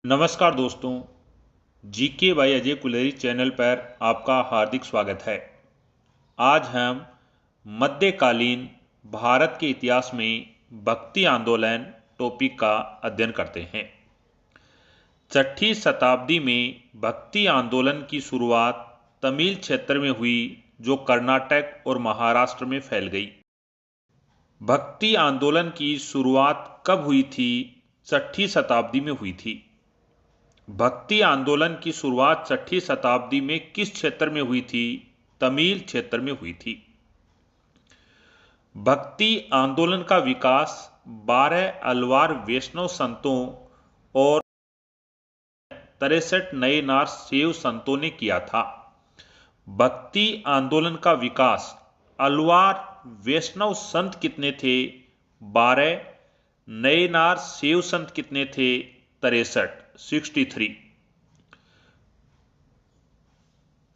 नमस्कार दोस्तों, GK by Ajay Kuleri channel पर आपका हार्दिक स्वागत है। आज हम मध्यकालीन भारत के इतिहास में भक्ति आंदोलन टॉपिक का अध्ययन करते हैं। 6ठी शताब्दी में भक्ति आंदोलन की शुरुआत तमिल क्षेत्र में हुई, जो कर्नाटक और महाराष्ट्र में फैल गई। भक्ति आंदोलन की शुरुआत कब हुई थी? 6ठी शताब्दी में हुई थी। भक्ति आंदोलन की शुरुआत 6ठी शताब्दी में किस क्षेत्र में हुई थी? तमिल क्षेत्र में हुई थी। भक्ति आंदोलन का विकास 12 अलवार वैष्णव संतों और 63 नए नार शैव संतों ने किया था। भक्ति आंदोलन का विकास अलवार वैष्णव संत कितने थे? 12। नए नार शैव संत कितने थे? 63।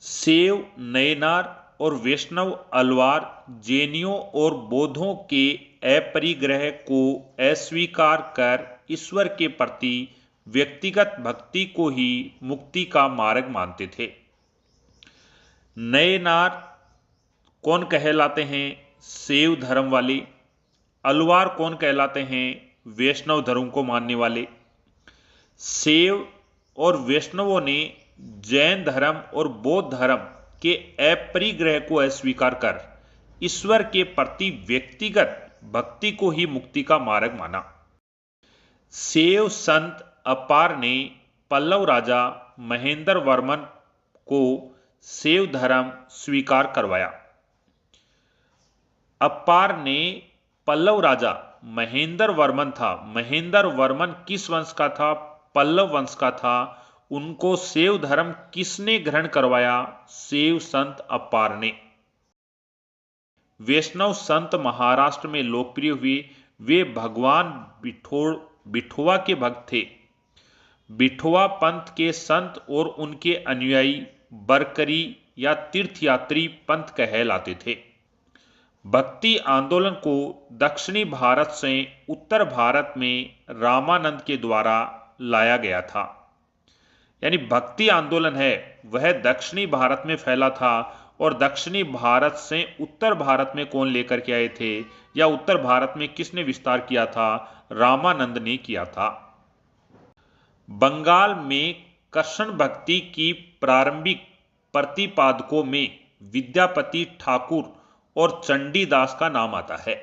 शैव, नयनार और वैष्णव अलवार जैनियों और बौद्धों के अपरिग्रह को अस्वीकार कर ईश्वर के प्रति व्यक्तिगत भक्ति को ही मुक्ति का मार्ग मानते थे। नयनार कौन कहलाते हैं? शैव धर्म वाले। अलवार कौन कहलाते हैं? वैष्णव धर्म को मानने वाले। शैव और वैष्णवों ने जैन धर्म और बौद्ध धर्म के अपरिग्रह को अस्वीकार कर ईश्वर के प्रति व्यक्तिगत भक्ति को ही मुक्ति का मार्ग माना। शैव संत अपार ने पल्लव राजा महेंद्र वर्मन को शैव धर्म स्वीकार करवाया। अपार ने पल्लव राजा महेंद्र वर्मन था। महेंद्र वर्मन किस वंश का था? पल्लव वंश का था। उनको शैव धर्म किसने ग्रहण करवाया? शैव संत अपार ने। वैष्णव संत महाराष्ट्र में लोकप्रिय हुए। वे भगवान बिठोवा के भक्त थे। बिठोवा पंथ के संत और उनके अनुयायी बरकरी या तीर्थयात्री पंथ कहलाते थे। भक्ति आंदोलन को दक्षिणी भारत से उत्तर भारत में रामानंद के द्वारा लाया गया था। यानी भक्ति आंदोलन है वह दक्षिणी भारत में फैला था, और दक्षिणी भारत से उत्तर भारत में कौन लेकर के आए थे, या उत्तर भारत में किसने विस्तार किया था? रामानंद ने किया था। बंगाल में कृष्ण भक्ति की प्रारंभिक प्रतिपादकों में विद्यापति ठाकुर और चंडीदास का नाम आता है।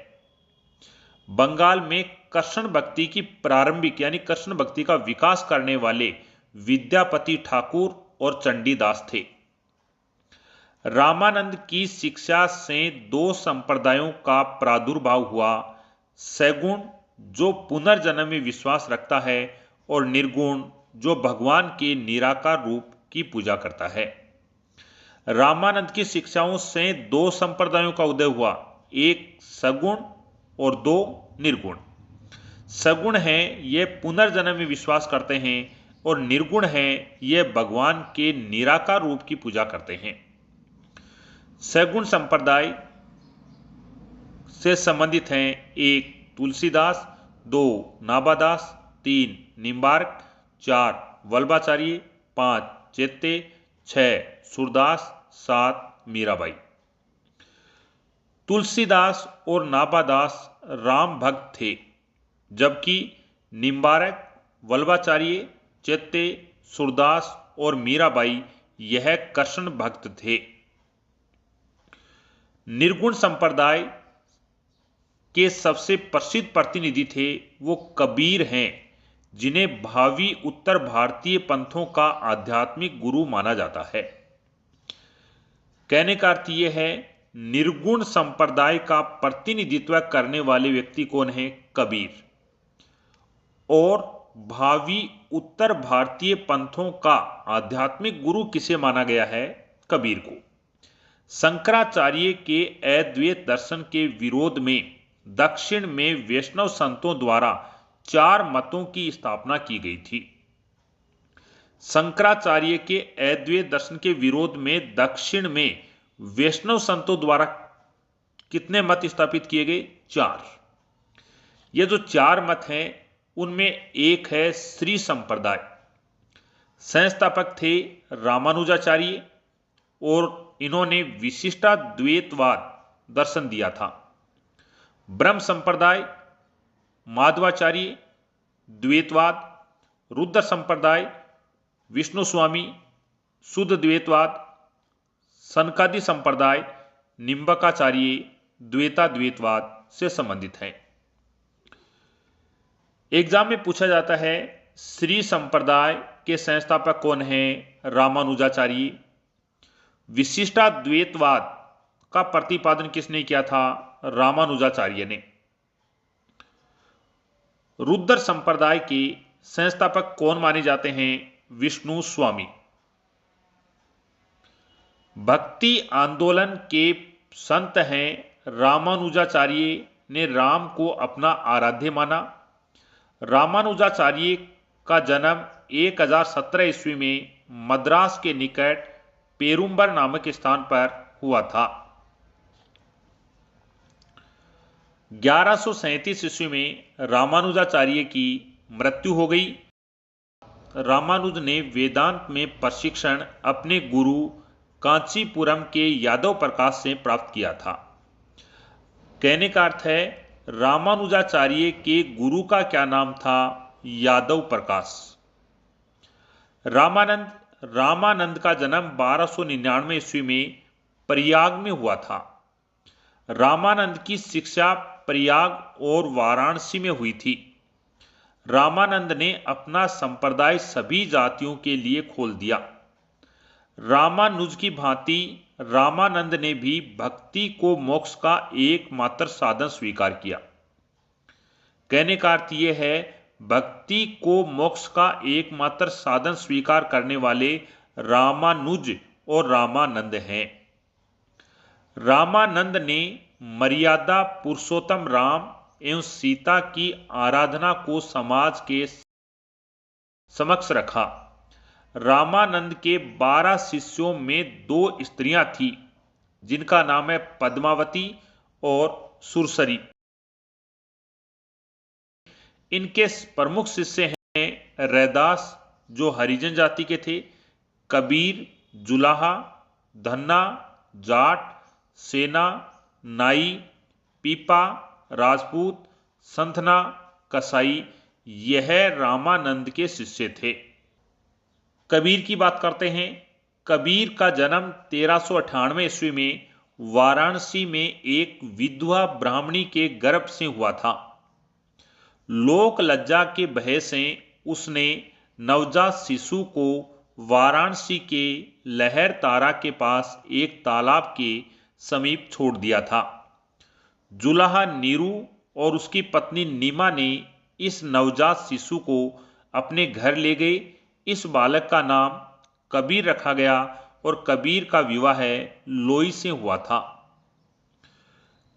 बंगाल में कृष्ण भक्ति की प्रारंभिक यानी कृष्ण भक्ति का विकास करने वाले विद्यापति ठाकुर और चंडीदास थे। रामानंद की शिक्षा से दो संप्रदायों का प्रादुर्भाव हुआ। सगुण जो पुनर्जन्म में विश्वास रखता है, और निर्गुण जो भगवान के निराकार रूप की पूजा करता है। रामानंद की शिक्षाओं से दो संप्रदायों का उदय हुआ, एक सगुण और दो निर्गुण। सगुण है ये पुनर्जन्म में विश्वास करते हैं, और निर्गुण है ये भगवान के निराकार रूप की पूजा करते हैं। सगुण संप्रदाय से संबंधित हैं 1 तुलसीदास, 2 नाभादास, 3 निम्बार्क, 4 वल्लभाचार्य, 5 चैत्य, 6 सूरदास, 7 मीराबाई। तुलसीदास और नाभादास राम भक्त थे, जबकि निम्बारक, वल्लभाचार्य, चैत्य, सूरदास और मीराबाई यह कृष्ण भक्त थे। निर्गुण संप्रदाय के सबसे प्रसिद्ध प्रतिनिधि थे वो कबीर हैं, जिन्हें भावी उत्तर भारतीय पंथों का आध्यात्मिक गुरु माना जाता है। कहने का अर्थ यह है, निर्गुण संप्रदाय का प्रतिनिधित्व करने वाले व्यक्ति कौन है? कबीर। और भावी उत्तर भारतीय पंथों का आध्यात्मिक गुरु किसे माना गया है? कबीर को। शंकराचार्य के अद्वैत दर्शन के विरोध में दक्षिण में वैष्णव संतों द्वारा 4 मतों की स्थापना की गई थी। शंकराचार्य के अद्वैत दर्शन के विरोध में दक्षिण में वैष्णव संतों द्वारा कितने मत स्थापित किए गए? 4। ये जो 4 मत हैं उनमें एक है श्री संप्रदाय। संस्थापक थे रामानुजाचार्य और इन्होंने विशिष्टाद्वैतवाद दर्शन दिया था। ब्रह्म संप्रदाय माधवाचार्य द्वैतवाद, रुद्र संप्रदाय विष्णु स्वामी शुद्ध द्वैतवाद, सनकादि संप्रदाय निम्बकाचार्य द्वैताद्वैतवाद से संबंधित है। एग्जाम में पूछा जाता है श्री संप्रदाय के संस्थापक कौन हैं? रामानुजाचार्य। विशिष्टाद्वैतवाद का प्रतिपादन किसने किया था? रामानुजाचार्य ने। रुद्र संप्रदाय के संस्थापक कौन माने जाते हैं? विष्णु स्वामी। भक्ति आंदोलन के संत हैं रामानुजाचार्य ने राम को अपना आराध्य माना। रामानुजाचार्य का जन्म 1017 ईस्वी में मद्रास के निकट पेरुंबर नामक स्थान पर हुआ था। 1137 ईस्वी में रामानुजाचार्य की मृत्यु हो गई। रामानुज ने वेदांत में प्रशिक्षण अपने गुरु कांचीपुरम के यादव प्रकाश से प्राप्त किया था। कहने का अर्थ है रामानुजाचार्य के गुरु का क्या नाम था? यादव प्रकाश। रामानंद का जन्म 1299 ईस्वी में प्रयाग में हुआ था। रामानंद की शिक्षा प्रयाग और वाराणसी में हुई थी। रामानंद ने अपना संप्रदाय सभी जातियों के लिए खोल दिया। रामानुज की भांति रामानंद ने भी भक्ति को मोक्ष का एकमात्र साधन स्वीकार किया। कहने का अर्थ यह है भक्ति को मोक्ष का एकमात्र साधन स्वीकार करने वाले रामानुज और रामानंद हैं। रामानंद ने मर्यादा पुरुषोत्तम राम एवं सीता की आराधना को समाज के समक्ष रखा। रामानंद के 12 शिष्यों में 2 स्त्रियां थीं जिनका नाम है पद्मावती और सुरसरी। इनके प्रमुख शिष्य हैं रैदास जो हरिजन जाति के थे, कबीर, जुलाहा, धन्ना, जाट, सेना, नाई, पीपा, राजपूत, संथना, कसाई यह रामानंद के शिष्य थे। कबीर की बात करते हैं। कबीर का जन्म 1398 ईस्वी में वाराणसी में एक विधवा ब्राह्मणी के गर्भ से हुआ था। लोक लज्जा के भय से उसने नवजात शिशु को वाराणसी के लहर तारा के पास एक तालाब के समीप छोड़ दिया था। जुलाहा नीरू और उसकी पत्नी नीमा ने इस नवजात शिशु को अपने घर ले गए। इस बालक का नाम कबीर रखा गया और कबीर का विवाह लोई से हुआ था।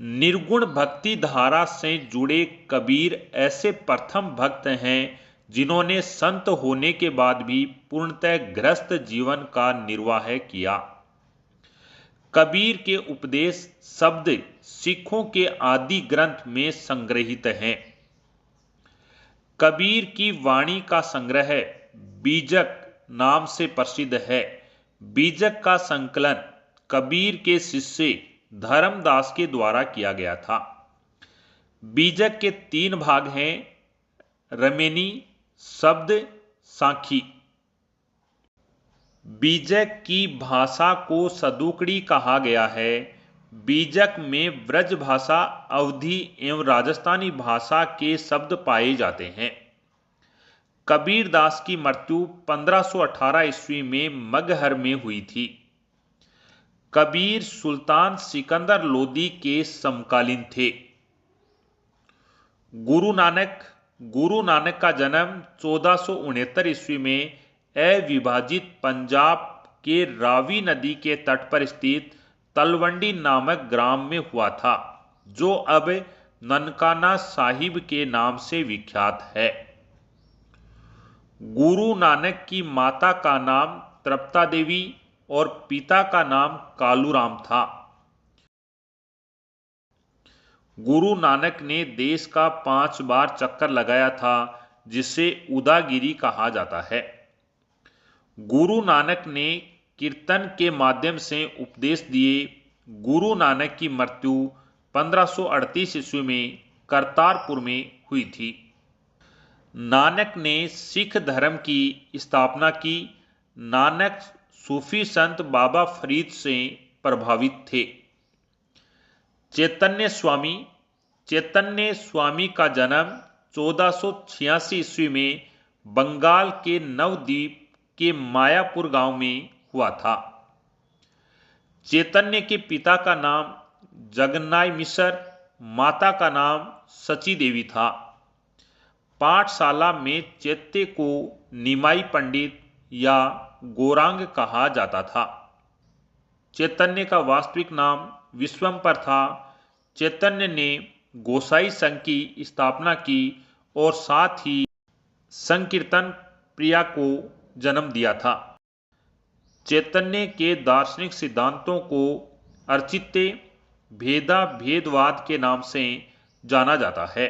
निर्गुण भक्ति धारा से जुड़े कबीर ऐसे प्रथम भक्त हैं जिन्होंने संत होने के बाद भी पूर्णतः गृहस्थ जीवन का निर्वाह किया। कबीर के उपदेश शब्द सिखों के आदि ग्रंथ में संग्रहित हैं। कबीर की वाणी का संग्रह बीजक नाम से प्रसिद्ध है। बीजक का संकलन कबीर के शिष्य धर्मदास के द्वारा किया गया था। बीजक के 3 भाग हैं, रमेनी, शब्द, सांखी। बीजक की भाषा को सदुकड़ी कहा गया है। बीजक में ब्रज भाषा, अवधी एवं राजस्थानी भाषा के शब्द पाए जाते हैं। कबीर दास की मृत्यु 1518 ईस्वी में मगहर में हुई थी। कबीर सुल्तान सिकंदर लोदी के समकालीन थे। गुरु नानक का जन्म 1469 ईस्वी में अविभाजित पंजाब के रावी नदी के तट पर स्थित तलवंडी नामक ग्राम में हुआ था, जो अब ननकाना साहिब के नाम से विख्यात है। गुरु नानक की माता का नाम तृप्ता देवी और पिता का नाम कालूराम था। गुरु नानक ने देश का 5 बार चक्कर लगाया था, जिसे उदागिरी कहा जाता है। गुरु नानक ने कीर्तन के माध्यम से उपदेश दिए। गुरु नानक की मृत्यु 1538 ईस्वी में करतारपुर में हुई थी। नानक ने सिख धर्म की स्थापना की। नानक सूफी संत बाबा फरीद से प्रभावित थे। चैतन्य स्वामी का जन्म 1486 ईस्वी में बंगाल के नवद्वीप के मायापुर गांव में हुआ था। चैतन्य के पिता का नाम जगन्नाथ मिश्र, माता का नाम सची देवी था। पाठशाला में चैत्य को निमाई पंडित या गौरांग कहा जाता था। चैतन्य का वास्तविक नाम विश्वम्भर था। चैतन्य ने गोसाई संघ की स्थापना की और साथ ही संकीर्तन प्रिया को जन्म दिया था। चैतन्य के दार्शनिक सिद्धांतों को अर्चित्य भेदाभेदवाद के नाम से जाना जाता है।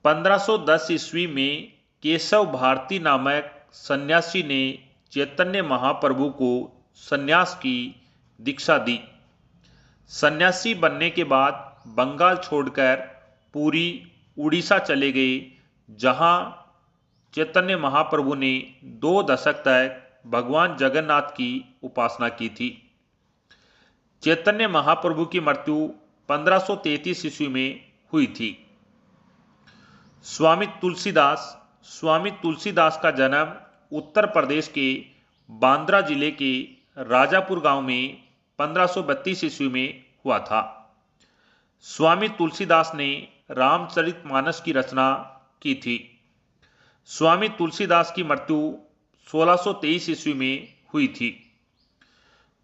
1510 ईस्वी में केशव भारती नामक सन्यासी ने चैतन्य महाप्रभु को सन्यास की दीक्षा दी। सन्यासी बनने के बाद बंगाल छोड़कर पुरी उड़ीसा चले गए, जहां चैतन्य महाप्रभु ने 2 दशक तक भगवान जगन्नाथ की उपासना की थी। चैतन्य महाप्रभु की मृत्यु 1533 ईस्वी में हुई थी। स्वामी तुलसीदास का जन्म उत्तर प्रदेश के बांद्रा जिले के राजापुर गांव में 1532 ईस्वी में हुआ था। स्वामी तुलसीदास ने रामचरितमानस की रचना की थी। स्वामी तुलसीदास की मृत्यु 1623 ईस्वी में हुई थी।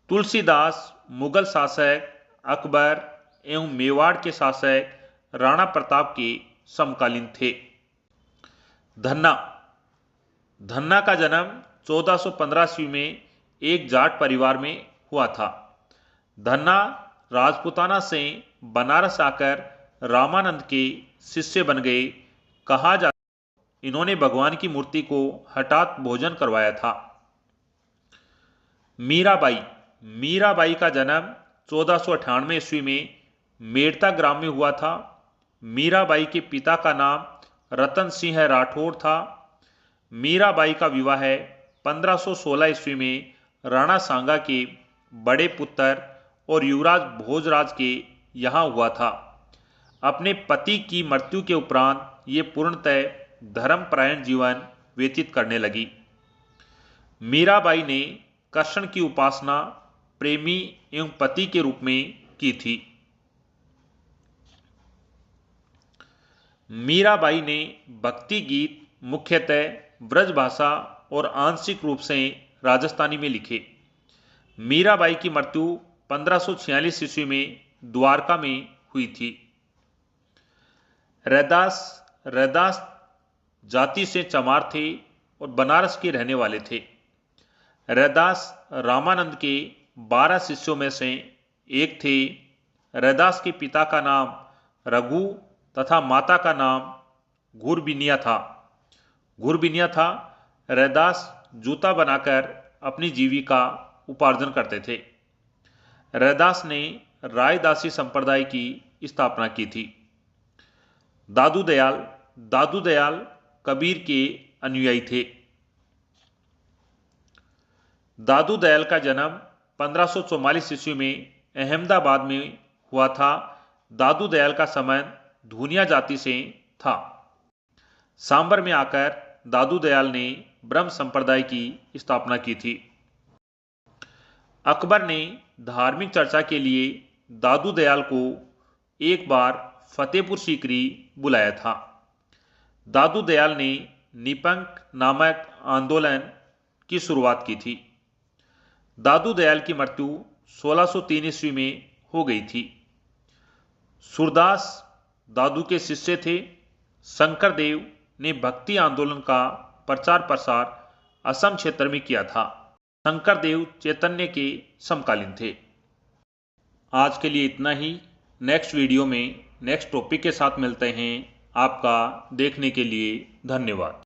तुलसीदास मुगल शासक अकबर एवं मेवाड़ के शासक राणा प्रताप के समकालीन थे। धन्ना का जन्म 1415 ईस्वी में एक जाट परिवार में हुआ था। धन्ना राजपूताना से बनारस आकर रामानंद के शिष्य बन गए। कहा जाता है इन्होंने भगवान की मूर्ति को हठात भोजन करवाया था। मीराबाई का जन्म 1498 ईस्वी में मेड़ता ग्राम में हुआ था। मीराबाई के पिता का नाम रतन सिंह राठौर था। मीराबाई का विवाह 1516 ईस्वी में राणा सांगा के बड़े पुत्र और युवराज भोजराज के यहाँ हुआ था। अपने पति की मृत्यु के उपरांत ये पूर्णतः धर्मपरायण जीवन व्यतीत करने लगी। मीराबाई ने कृष्ण की उपासना प्रेमी एवं पति के रूप में की थी। मीराबाई ने भक्ति गीत मुख्यतः ब्रज भाषा और आंशिक रूप से राजस्थानी में लिखे। मीराबाई की मृत्यु 1546 ईस्वी में द्वारका में हुई थी। रैदास जाति से चमार थे और बनारस के रहने वाले थे। रैदास रामानंद के 12 शिष्यों में से एक थे। रैदास के पिता का नाम रघु तथा माता का नाम घुरबिनिया था। रैदास जूता बनाकर अपनी जीविका उपार्जन करते थे। रैदास ने रायदासी संप्रदाय की स्थापना की थी। दादू दयाल कबीर के अनुयायी थे। दादू दयाल का जन्म 1544 ईस्वी में अहमदाबाद में हुआ था। दादू दयाल का संबंध धूनिया जाति से था। सांबर में आकर दादू दयाल ने ब्रह्म संप्रदाय की स्थापना की थी। अकबर ने धार्मिक चर्चा के लिए दादू दयाल को एक बार फतेहपुर सीकरी बुलाया था। दादू दयाल ने निपंक नामक आंदोलन की शुरुआत की थी। दादू दयाल की मृत्यु 1603 ईस्वी में हो गई थी। सूरदास दादू के शिष्य थे। शंकरदेव ने भक्ति आंदोलन का प्रचार प्रसार असम क्षेत्र में किया था। शंकरदेव चैतन्य के समकालीन थे। आज के लिए इतना ही। नेक्स्ट वीडियो में नेक्स्ट टॉपिक के साथ मिलते हैं। आपका देखने के लिए धन्यवाद।